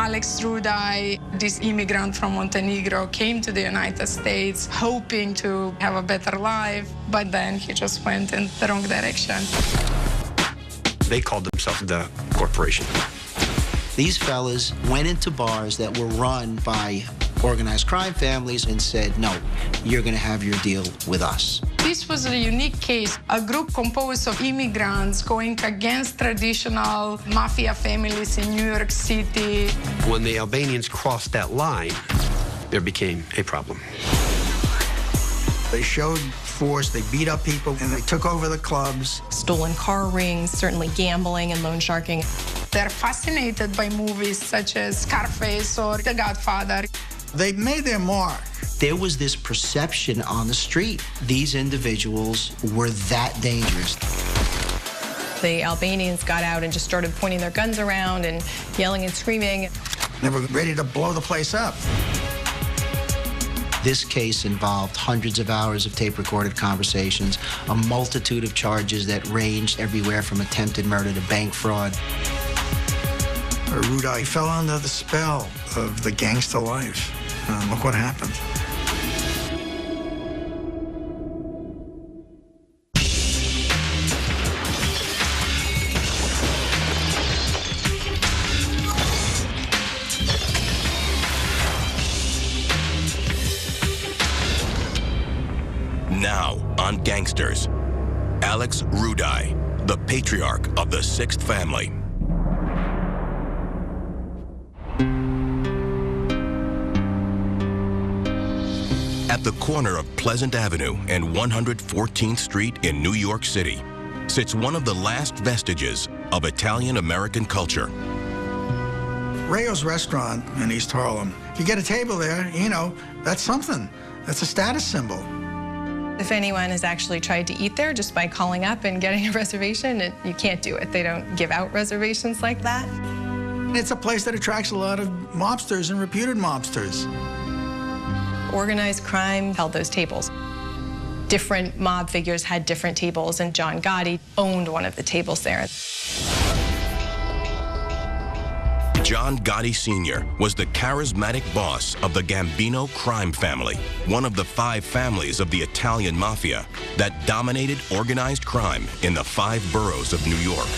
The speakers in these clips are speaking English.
Alex Rudai, this immigrant from Montenegro, came to the United States hoping to have a better life, but then he just went in the wrong direction. They called themselves the corporation. These fellas went into bars that were run by organized crime families and said, no, you're going to have your deal with us. This was a unique case, a group composed of immigrants going against traditional mafia families in New York City. When the Albanians crossed that line, there became a problem. They showed force, they beat up people, and they took over the clubs. Stolen car rings, certainly gambling and loan sharking. They're fascinated by movies such as Scarface or The Godfather. They made their mark. There was this perception on the street. These individuals were that dangerous. The Albanians got out and just started pointing their guns around and yelling and screaming. They were ready to blow the place up. This case involved hundreds of hours of tape-recorded conversations, a multitude of charges that ranged everywhere from attempted murder to bank fraud. Rudai fell under the spell of the gangster life. Look what happened. Now on Gangsters, Alex Rudai, the patriarch of the Sixth Family. At the corner of Pleasant Avenue and 114th Street in New York City sits one of the last vestiges of Italian-American culture. Rayo's restaurant in East Harlem. If you get a table there, you know, that's something. That's a status symbol. If anyone has actually tried to eat there just by calling up and getting a reservation, you can't do it. They don't give out reservations like that. It's a place that attracts a lot of mobsters and reputed mobsters. Organized crime held those tables. Different mob figures had different tables, and John Gotti owned one of the tables there. John Gotti Sr. was the charismatic boss of the Gambino crime family, one of the 5 families of the Italian mafia that dominated organized crime in the 5 boroughs of New York.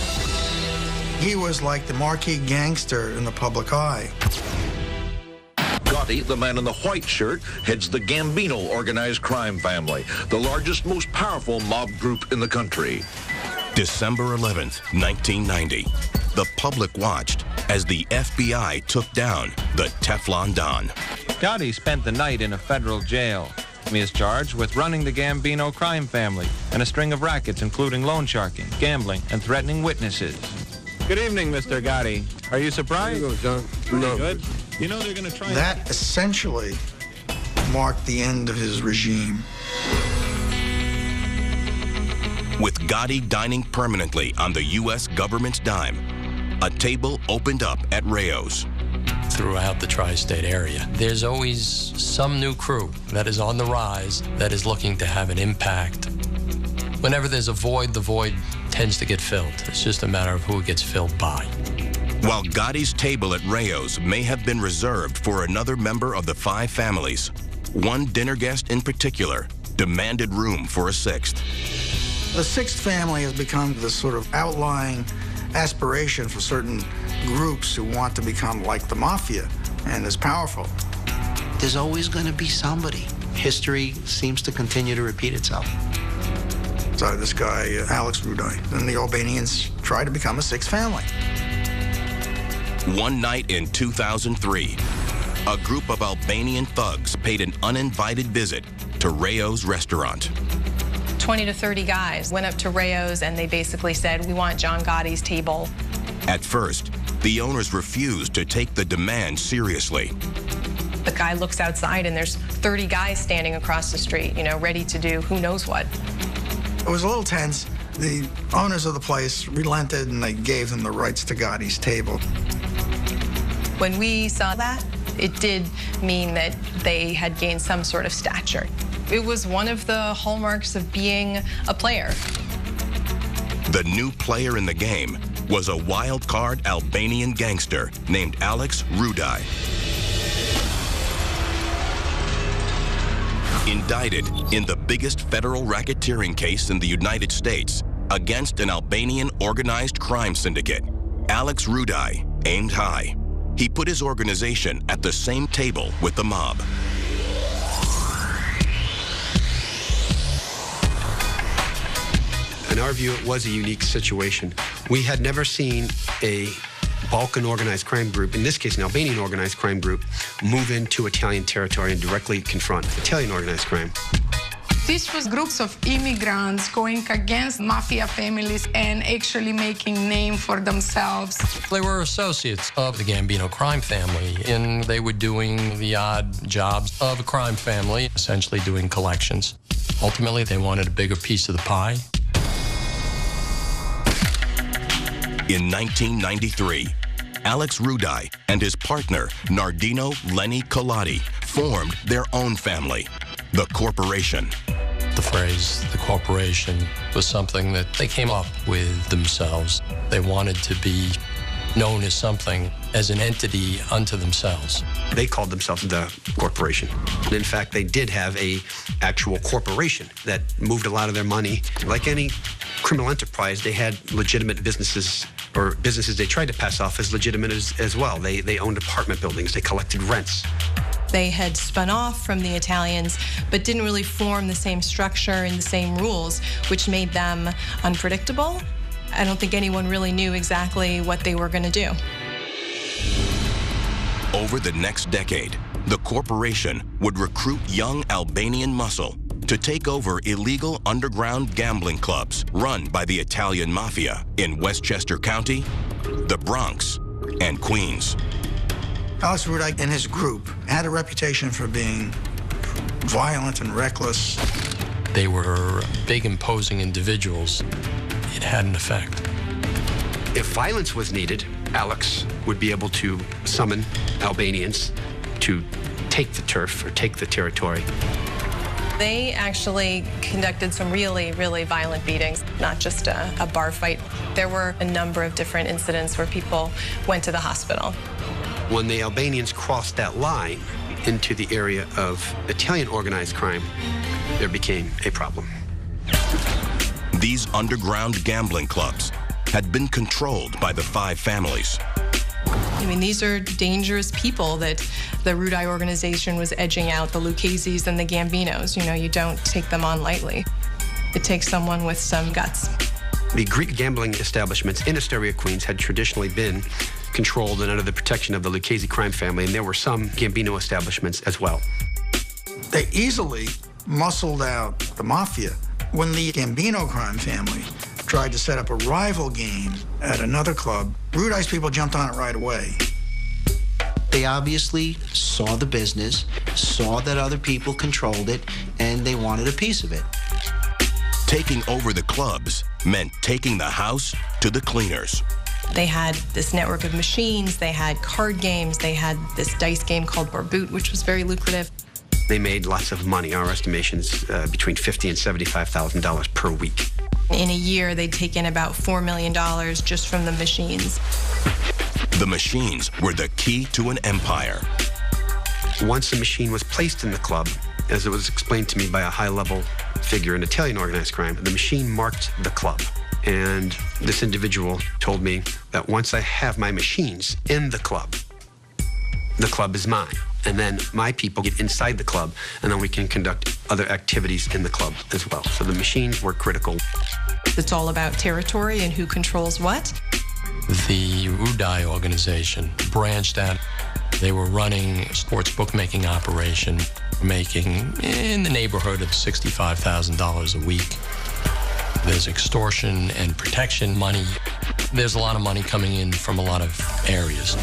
He was like the marquee gangster in the public eye. Gotti, the man in the white shirt, heads the Gambino organized crime family, the largest, most powerful mob group in the country. December 11th, 1990. The public watched as the FBI took down the Teflon Don. Gotti spent the night in a federal jail. He is charged with running the Gambino crime family and a string of rackets, including loan sharking, gambling, and threatening witnesses. Good evening, Mr. Gotti. Are you surprised? There you go, John. Pretty good. You know they're going to try that essentially marked the end of his regime. With Gotti dining permanently on the U.S. government's dime, a table opened up at Rayo's. Throughout the tri-state area, there's always some new crew that is on the rise, that is looking to have an impact. Whenever there's a void, the void tends to get filled. It's just a matter of who it gets filled by. While Gotti's table at Rayo's may have been reserved for another member of the 5 families, one dinner guest in particular demanded room for a 6th. The 6th family has become the sort of outlying aspiration for certain groups who want to become like the mafia and as powerful. There's always going to be somebody. History seems to continue to repeat itself. So this guy, Alex Rudai, and the Albanians tried to become a 6th family. One night in 2003, a group of Albanian thugs paid an uninvited visit to Rayo's restaurant. 20 to 30 guys went up to Rayo's and they basically said, we want John Gotti's table. At first, the owners refused to take the demand seriously. The guy looks outside and there's 30 guys standing across the street, you know, ready to do who knows what. It was a little tense. The owners of the place relented and they gave them the rights to Gotti's table. When we saw that, it did mean that they had gained some sort of stature. It was one of the hallmarks of being a player. The new player in the game was a wild-card Albanian gangster named Alex Rudaj. Indicted in the biggest federal racketeering case in the United States against an Albanian organized crime syndicate, Alex Rudaj aimed high. He put his organization at the same table with the mob. In our view, it was a unique situation. We had never seen a Balkan organized crime group, in this case an Albanian organized crime group, move into Italian territory and directly confront Italian organized crime. This was groups of immigrants going against mafia families and actually making name for themselves. They were associates of the Gambino crime family, and they were doing the odd jobs of a crime family, essentially doing collections. Ultimately, they wanted a bigger piece of the pie. In 1993, Alex Rudaj and his partner, Nardino Lenny Colati, formed their own family, the Corporation. The phrase, the corporation, was something that they came up with themselves. They wanted to be known as something, as an entity unto themselves. They called themselves the Corporation. And in fact, they did have a actual corporation that moved a lot of their money. Like any criminal enterprise, they had legitimate businesses, or businesses they tried to pass off as legitimate as well. They owned apartment buildings, they collected rents. They had spun off from the Italians, but didn't really form the same structure and the same rules, which made them unpredictable. I don't think anyone really knew exactly what they were going to do. Over the next decade, the corporation would recruit young Albanian muscle to take over illegal underground gambling clubs run by the Italian mafia in Westchester County, the Bronx, and Queens. Alex Rudaj and his group had a reputation for being violent and reckless. They were big, imposing individuals. It had an effect. If violence was needed, Alex would be able to summon Albanians to take the turf or take the territory. They actually conducted some really, really violent beatings, not just a bar fight. There were a number of different incidents where people went to the hospital. When the Albanians crossed that line into the area of Italian organized crime, there became a problem. These underground gambling clubs had been controlled by the five families. I mean, these are dangerous people that the Rudaj organization was edging out, the Lucchese's and the Gambinos. You know, you don't take them on lightly. It takes someone with some guts. The Greek gambling establishments in Astoria, Queens had traditionally been controlled and under the protection of the Lucchese crime family, and there were some Gambino establishments as well. They easily muscled out the mafia. When the Gambino crime family tried to set up a rival game at another club, Rudaj's people jumped on it right away. They obviously saw the business, saw that other people controlled it, and they wanted a piece of it. Taking over the clubs meant taking the house to the cleaners. They had this network of machines, they had card games, they had this dice game called Barboot, which was very lucrative. They made lots of money, our estimations, between $50,000 and $75,000 per week. In a year, they'd take in about $4 million just from the machines. The machines were the key to an empire. Once a machine was placed in the club, as it was explained to me by a high-level figure in Italian organized crime, the machine marked the club. And this individual told me that once I have my machines in the club is mine. And then my people get inside the club, and then we can conduct other activities in the club as well. So the machines were critical. It's all about territory and who controls what. The Rudaj organization branched out. They were running a sports bookmaking operation, making in the neighborhood of $65,000 a week. There's extortion and protection money. There's a lot of money coming in from a lot of areas.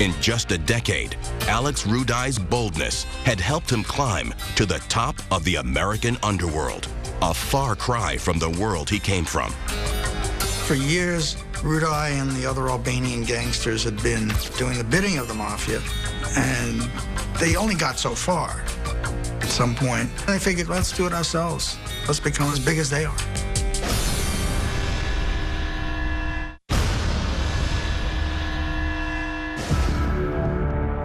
In just a decade, Alex Rudaj's boldness had helped him climb to the top of the American underworld, a far cry from the world he came from. For years, Rudaj and the other Albanian gangsters had been doing the bidding of the mafia, and they only got so far. At some point, they figured, let's do it ourselves. Let's become as big as they are.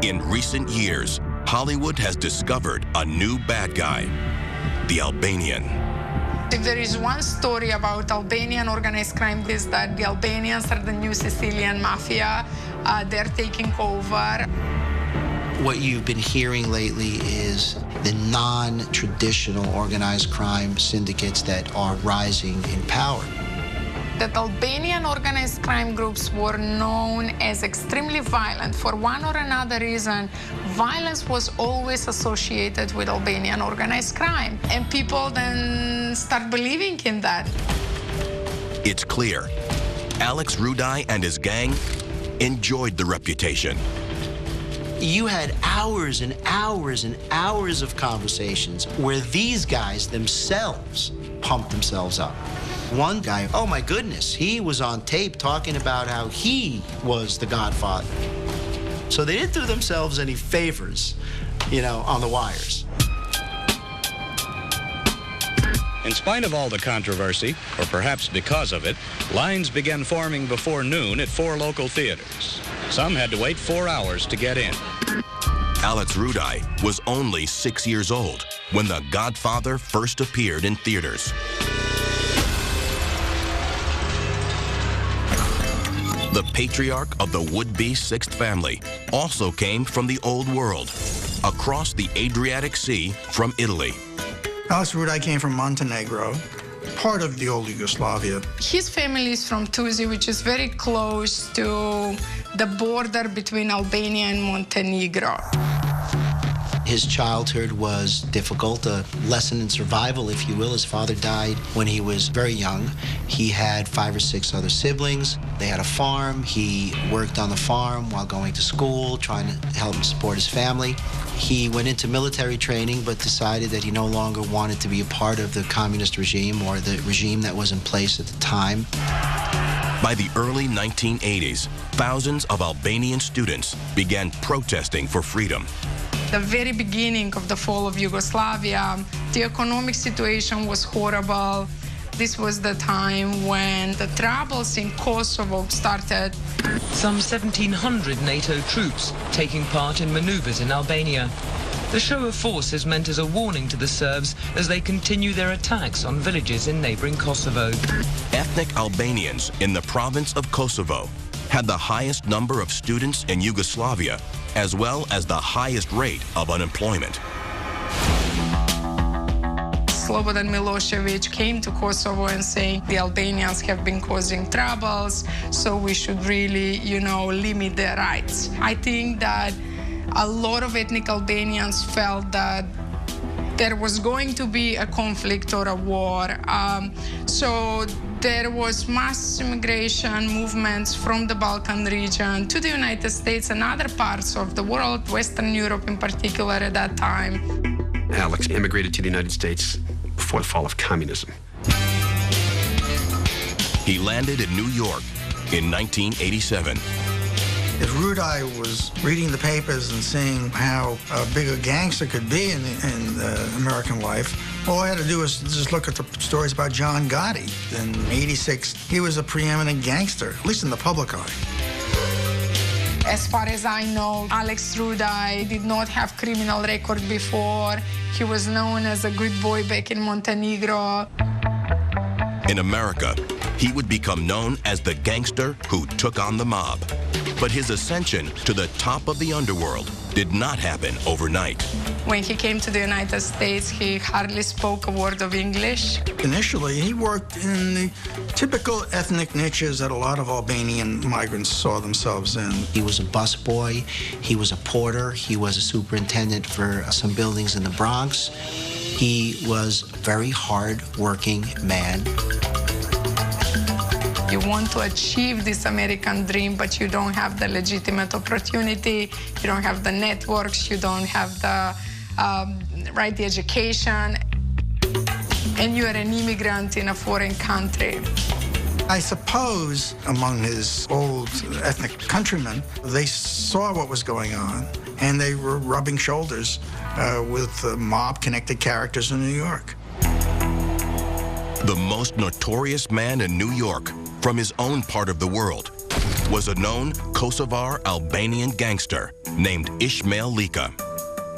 In recent years, Hollywood has discovered a new bad guy, the Albanian. If there is one story about Albanian organized crime, is that the Albanians are the new Sicilian mafia. They're taking over. What you've been hearing lately is the non-traditional organized crime syndicates that are rising in power. That Albanian organized crime groups were known as extremely violent. For one or another reason, violence was always associated with Albanian organized crime. And people then start believing in that. It's clear, Alex Rudai and his gang enjoyed the reputation. You had hours and hours and hours of conversations where these guys themselves pumped themselves up. One guy, oh my goodness, he was on tape talking about how he was the godfather. So they didn't do themselves any favors, you know, on the wires. In spite of all the controversy, or perhaps because of it, lines began forming before noon at 4 local theaters. Some had to wait 4 hours to get in. Alex Rudai was only 6 years old when The Godfather first appeared in theaters. The patriarch of the would-be sixth family also came from the old world, across the Adriatic Sea from Italy. Alex Rudai came from Montenegro, part of the old Yugoslavia. His family is from Tuzi, which is very close to the border between Albania and Montenegro. His childhood was difficult, a lesson in survival, if you will. His father died when he was very young. He had 5 or 6 other siblings. They had a farm. He worked on the farm while going to school, trying to help him support his family. He went into military training, but decided that he no longer wanted to be a part of the communist regime or the regime that was in place at the time. By the early 1980s, thousands of Albanian students began protesting for freedom. The very beginning of the fall of Yugoslavia, the economic situation was horrible. This was the time when the troubles in Kosovo started. Some 1,700 NATO troops taking part in maneuvers in Albania. The show of force is meant as a warning to the Serbs as they continue their attacks on villages in neighboring Kosovo. Ethnic Albanians in the province of Kosovo had the highest number of students in Yugoslavia, as well as the highest rate of unemployment. Slobodan Milosevic came to Kosovo and saying the Albanians have been causing troubles, so we should really, limit their rights. I think that a lot of ethnic Albanians felt that there was going to be a conflict or a war. So there was mass immigration movements from the Balkan region to the United States and other parts of the world, Western Europe in particular at that time. Alex immigrated to the United States before the fall of communism. He landed in New York in 1987. If Rudai was reading the papers and seeing how big a gangster could be in American life, all I had to do was just look at the stories about John Gotti. In '86, he was a preeminent gangster, at least in the public eye. As far as I know, Alex Rudai did not have criminal record before. He was known as a good boy back in Montenegro. In America, he would become known as the gangster who took on the mob. But his ascension to the top of the underworld did not happen overnight. When he came to the United States, he hardly spoke a word of English. Initially, he worked in the typical ethnic niches that a lot of Albanian migrants saw themselves in. He was a busboy, he was a porter, he was a superintendent for some buildings in the Bronx. He was a very hard-working man. You want to achieve this American dream, but you don't have the legitimate opportunity, you don't have the networks, you don't have the the education, and you are an immigrant in a foreign country. I suppose among his old ethnic countrymen, they saw what was going on, and they were rubbing shoulders with mob-connected characters in New York. The most notorious man in New York from his own part of the world was a known Kosovar Albanian gangster named Ismail Lika.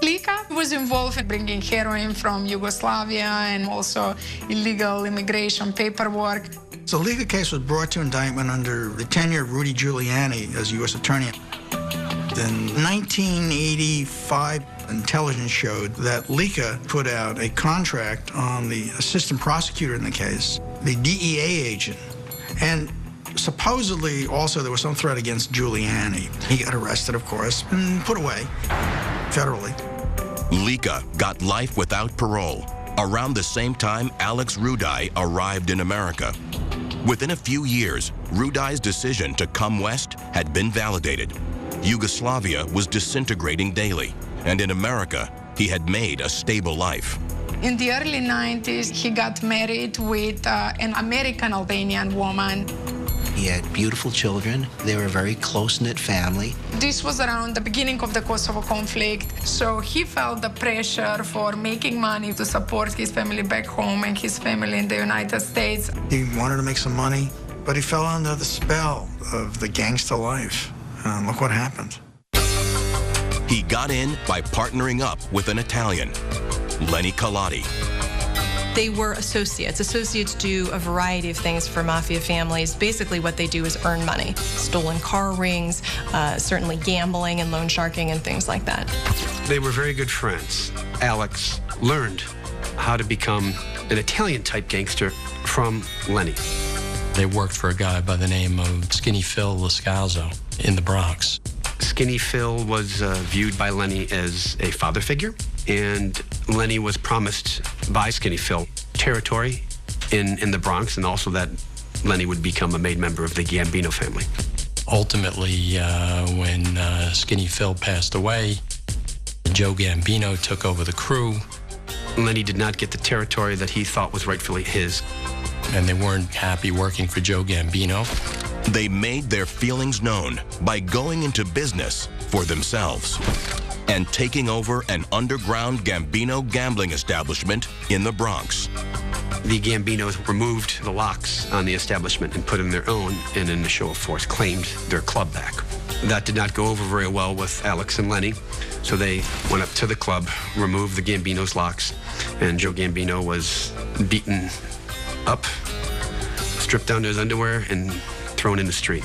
Lika was involved in bringing heroin from Yugoslavia and also illegal immigration paperwork. The Lika case was brought to indictment under the tenure of Rudy Giuliani as U.S. Attorney. In 1985, intelligence showed that Lika put out a contract on the assistant prosecutor in the case, the DEA agent, and supposedly also there was some threat against Giuliani. He got arrested, of course, and put away federally. Lika got life without parole around the same time Alex Rudai arrived in America. Within a few years, Rudai's decision to come west had been validated. Yugoslavia was disintegrating daily, and in America, he had made a stable life. In the early 90s, he got married with an American Albanian woman. He had beautiful children. They were a very close-knit family. This was around the beginning of the Kosovo conflict, so he felt the pressure for making money to support his family back home and his family in the United States. He wanted to make some money, but he fell under the spell of the gangster life. Look what happened. He got in by partnering up with an Italian, Lenny Colati. They were associates. Associates do a variety of things for mafia families. Basically, what they do is earn money. Stolen car rings, certainly gambling and loan sharking and things like that. They were very good friends. Alex learned how to become an Italian-type gangster from Lenny. They worked for a guy by the name of Skinny Phil Lascalzo in the Bronx. Skinny Phil was viewed by Lenny as a father figure, and Lenny was promised by Skinny Phil territory in the Bronx, and also that Lenny would become a made member of the Gambino family. Ultimately, when Skinny Phil passed away, Joe Gambino took over the crew. Lenny did not get the territory that he thought was rightfully his. And they weren't happy working for Joe Gambino. They made their feelings known by going into business for themselves and taking over an underground Gambino gambling establishment in the Bronx. The Gambinos removed the locks on the establishment and put in their own, and in a show of force claimed their club back. That did not go over very well with Alex and Lenny, so they went up to the club, removed the Gambinos' locks, and Joe Gambino was beaten up, stripped down to his underwear, and thrown in the street.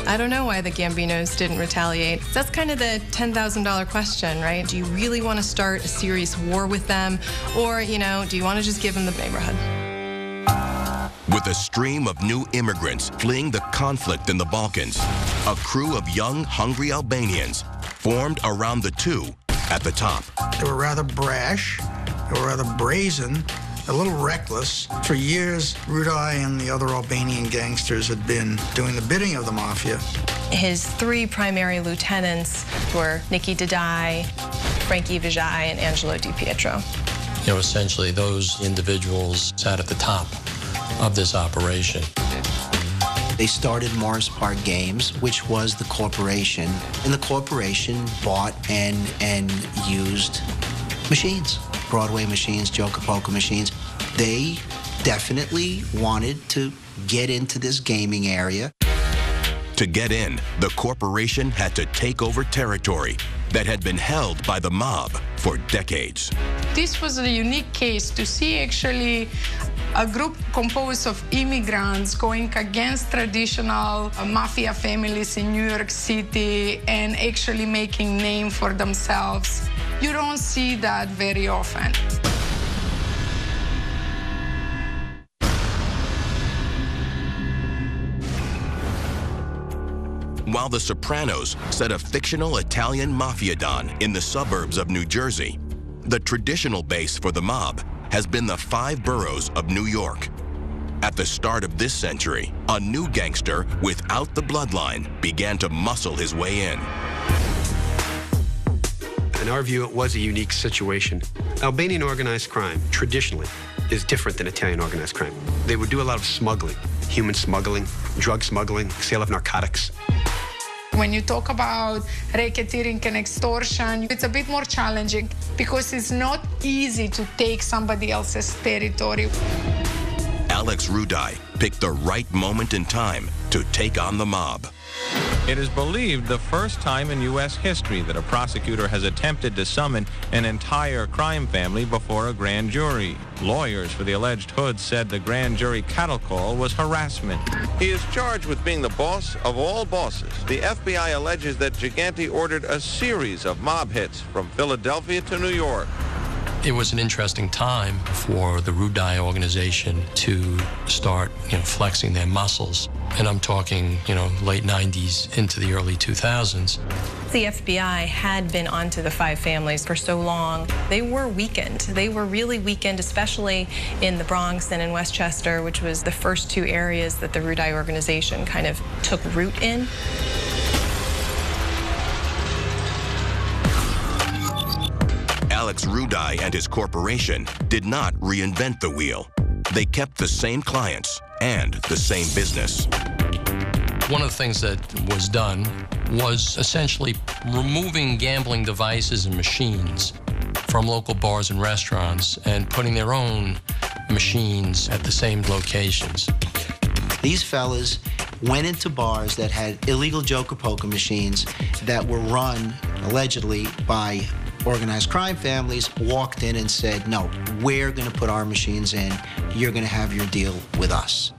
I don't know why the Gambinos didn't retaliate. That's kind of the $10,000 question, right? Do you really want to start a serious war with them? Or, do you want to just give them the neighborhood? With a stream of new immigrants fleeing the conflict in the Balkans, a crew of young, hungry Albanians formed around the two at the top. They were rather brash, they were rather brazen, a little reckless. For years, Rudai and the other Albanian gangsters had been doing the bidding of the mafia. His three primary lieutenants were Nicky Didai, Frankie Vijay, and Angelo Di Pietro. Essentially, those individuals sat at the top of this operation. They started Morris Park Games, which was the corporation, and the corporation bought and used machines. Broadway machines, Joker Poker machines. They definitely wanted to get into this gaming area. To get in, the corporation had to take over territory that had been held by the mob for decades. This was a unique case to see actually a group composed of immigrants going against traditional mafia families in New York City and actually making name for themselves. You don't see that very often. While The Sopranos set a fictional Italian mafia don in the suburbs of New Jersey, the traditional base for the mob has been the 5 boroughs of New York. At the start of this century, a new gangster without the bloodline began to muscle his way in. In our view, it was a unique situation. Albanian organized crime, traditionally, is different than Italian organized crime. They would do a lot of smuggling, human smuggling, drug smuggling, sale of narcotics. When you talk about racketeering and extortion, it's a bit more challenging because it's not easy to take somebody else's territory. Alex Rudai picked the right moment in time to take on the mob. It is believed the first time in U.S. history that a prosecutor has attempted to summon an entire crime family before a grand jury. Lawyers for the alleged hoods said the grand jury cattle call was harassment. He is charged with being the boss of all bosses. The FBI alleges that Gigante ordered a series of mob hits from Philadelphia to New York. It was an interesting time for the Rudai organization to start, flexing their muscles. And I'm talking, late 90s into the early 2000s. The FBI had been onto the five families for so long. They were weakened. They were really weakened, especially in the Bronx and in Westchester, which was the first two areas that the Rudai organization kind of took root in. Alex Rudai and his corporation did not reinvent the wheel. They kept the same clients and the same business. One of the things that was done was essentially removing gambling devices and machines from local bars and restaurants and putting their own machines at the same locations. These fellas went into bars that had illegal joker poker machines that were run, allegedly, by organized crime families, walked in and said, no, we're going to put our machines in. You're going to have your deal with us.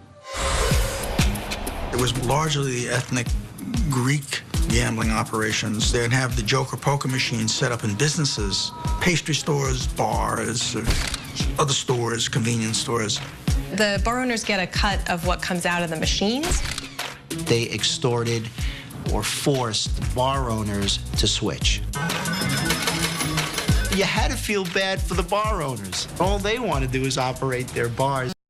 It was largely the ethnic Greek gambling operations. They'd have the joker poker machines set up in businesses, pastry stores, bars, other stores, convenience stores. The bar owners get a cut of what comes out of the machines. They extorted or forced bar owners to switch. You had to feel bad for the bar owners. All they want to do is operate their bars.